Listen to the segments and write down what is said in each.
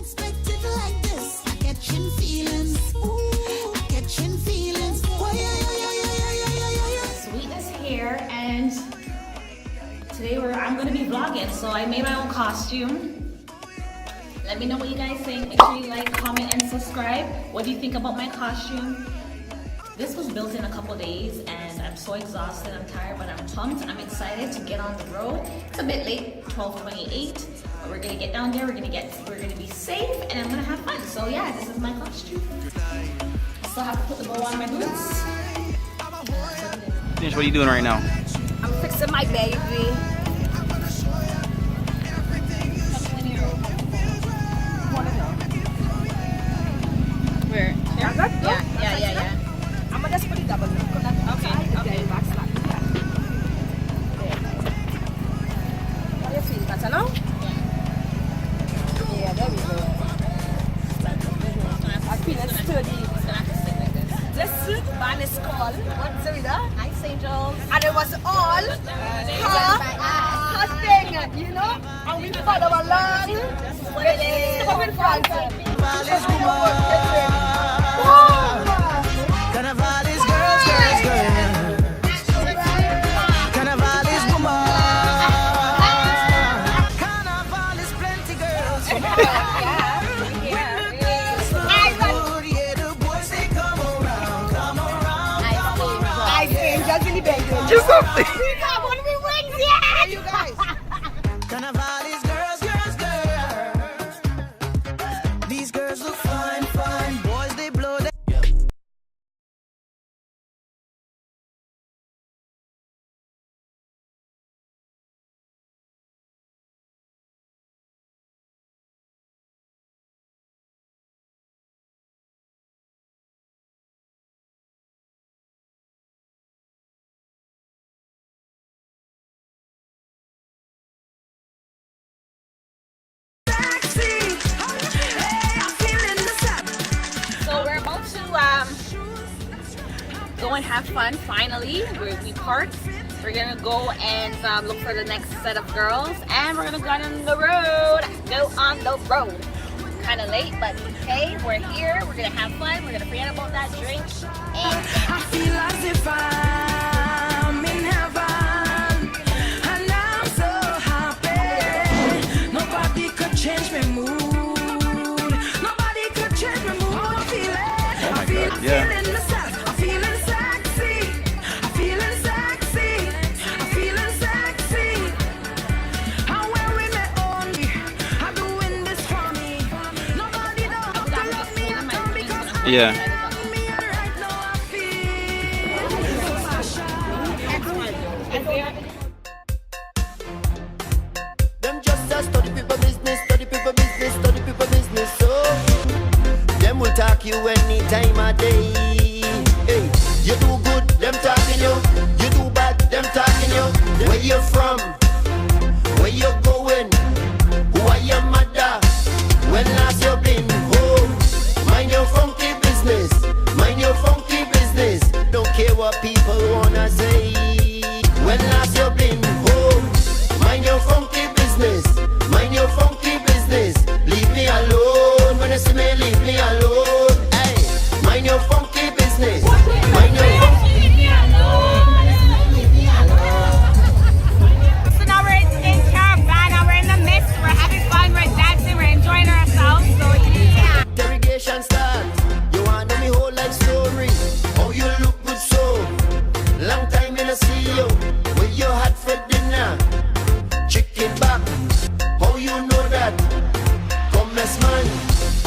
unexpected like this. I catching feelings. Ooh, I catching feelings. Oh, yeah. Sweet is here, and today I'm gonna be vlogging, so I made my own costume. Let me know what you guys think. Make sure you like, comment, and subscribe. What do you think about my costume? This was built in a couple days, and I'm so exhausted, I'm tired, but I'm pumped. I'm excited to get on the road. It's a bit late, 12:28, but we're gonna get down there, we're gonna be safe, and I'm gonna have fun. So yeah, this is my costume. I still have to put the bow on my boots. What are you doing right now? I'm fixing my baby. Where? Yeah. I'm gonna just put it double. Okay. How do you feel? Better now? Yeah, there we go. I feel it's sturdy. This band is called, what's it? Ice Angels. And it was all her thing, you know? And we follow along. Step up in front. Carnival is girls. Carnival is woman. Carnival is plenty girls. Do something. We got one of the wings, yeah! You guys. Carnival is girls. These girls look fine. Boys, they blow their... So we're about to go and have fun. Finally, we parked. We're gonna go and look for the next set of girls, and we're gonna go on the road. Kind of late, but hey, we're here. We're gonna have fun. We're gonna forget about that drink. And I feel as if I'm in heaven, and I'm so happy. Nobody could change my mood. Nobody could change my mood. I feel it. I feel it. Yeah. Feeling the sex. I'm feeling sexy. I'm feeling sexy. I'm feeling sexy. I'm wearing my own. I'm doing this for me. Nobody knows how to love me. I come because I Yeah. love me right now. I feel. Them just a study people business, so them will talk you any time of day. Hey, you do good, them talking you. You do bad, them talking you. Where you from? Where you going? Who are your mother? When last you been home? Mind your funky business. Mind your funky business. Don't care what people wanna say. When last you been home? Mind your funky business. Mind your funky business. Leave me alone. When you see me, leave me alone. Hey, mind your funky business. Mind your funky. So now we're in Caribana, we're in the mist, we're having fun, we're dancing, we're enjoying ourselves, so yeah. Interrogation starts. You want know me whole life story. How you look good so. Long time in a see you. Where you had for dinner. Chicken back. How you know that? Come mess man.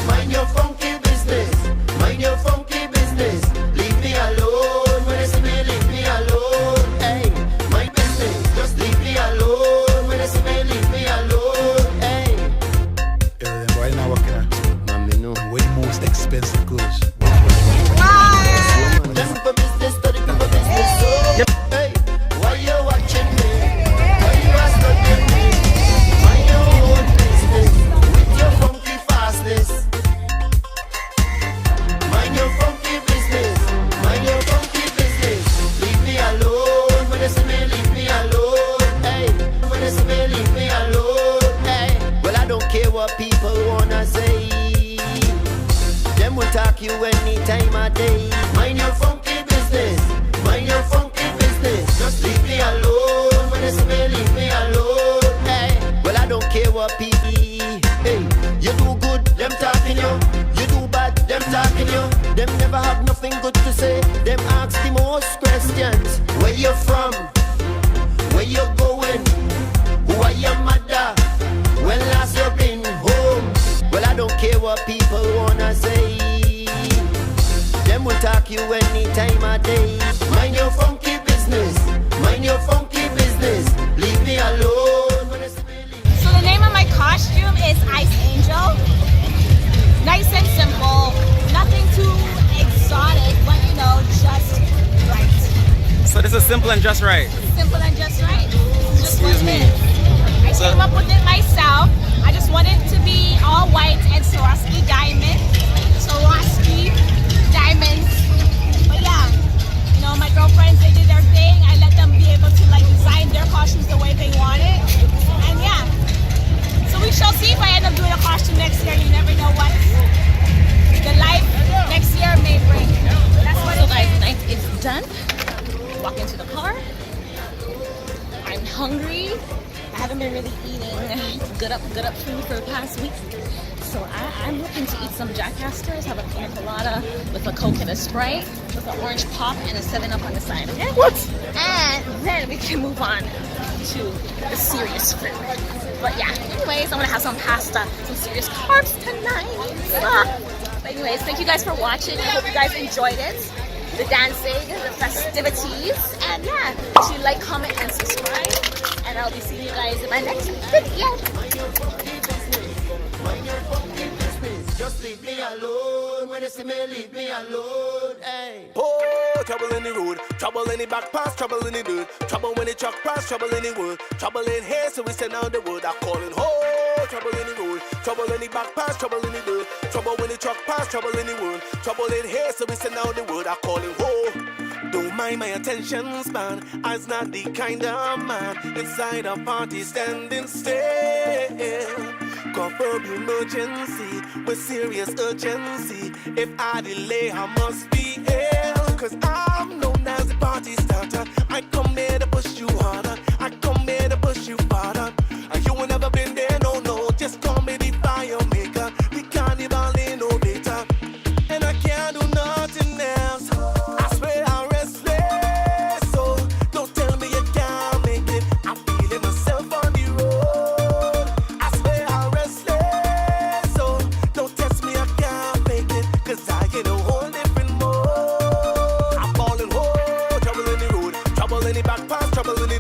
Mind your funky business. Mind your funky business. Leave me alone. When I see me, leave me alone. Hey, my business. Just leave me alone. When I see me, leave me alone. Hey. Them boy not working at Mommy, no. way the most expensive clothes. Them for business, study people business. So, hey, why you watching me? Why you are studying me? Mind your own business with your funky fastness. Mind your funky business. Mind your funky business. Leave me alone. When you see me, leave me alone. Hey, when you see me, leave me alone. Hey, well I don't care what people wanna say. talk you any time of day. Mind your funky business, mind your funky business. Just leave me alone when it's me, leave me alone. Hey, well I don't care what people. Hey, you do good, them talking you. You do bad, them talking you. Them never have nothing good to say. Them ask the most questions. Where you from? Where you going? Who are your mother? When last you been home? Well I don't care what people wanna say. Them will talk you any time of day. Mind your funky business, mind your funky business. Leave me alone. So the name of my costume is Ice Angel. Nice and simple, nothing too exotic, but you know, just right. So this is simple and just right. Simple and just right. Just Excuse what me. it is. I came up with it myself. I just wanted it to be all white and Swarovski diamonds. Swarovski diamonds. But yeah, you know, my girlfriends, they did their thing. I let them be able to like design their costumes the way they want it. And yeah. So we shall see if I end up doing a costume next year. You never know what the life next year may bring. That's what So it guys, is. night is done. Walk into the car. I'm hungry. I haven't been really eating good up food for the past week. So I'm looking to eat some Jackasters, have a pina colada with a Coke and a Sprite, with an orange pop and a 7-Up on the side. Okay? What? And then we can move on to the serious food. But yeah, anyways, I'm gonna have some pasta, some serious carbs tonight. But anyways, thank you guys for watching. I hope you guys enjoyed it. The dancing, the festivities, and yeah, make sure you like, comment, and subscribe. And I'll be seeing you guys in my next video. Just leave me alone. When you see me, leave me alone. Hey. Oh, trouble in the road, trouble in the back pass, trouble in the dirt, trouble when the truck pass, trouble in the wood, trouble in here, so we send out the word. I calling, oh, trouble in the road, trouble in the back pass, trouble in the dirt, trouble when the truck pass, trouble in the wood, trouble in here, so we send out the word. I calling, oh, don't mind my attention span. I's not the kind of man inside a party standing still. Confirm emergency with serious urgency. If I delay, I must be ill. Cause I'm known as the party starter. I come here to push you harder. I come here to push you farther. And you ain't never been there, no, no. Just call me the fire maker, the carnival innovator. And I can't do nothing else. I swear I'm restless. So don't tell me you can't make it. I'm feeling myself on the road. I swear I'm restless. So don't test me, I can't make it. Cause I get a whole different mode. I'm falling, oh, trouble in the road, trouble in the back pass, trouble in the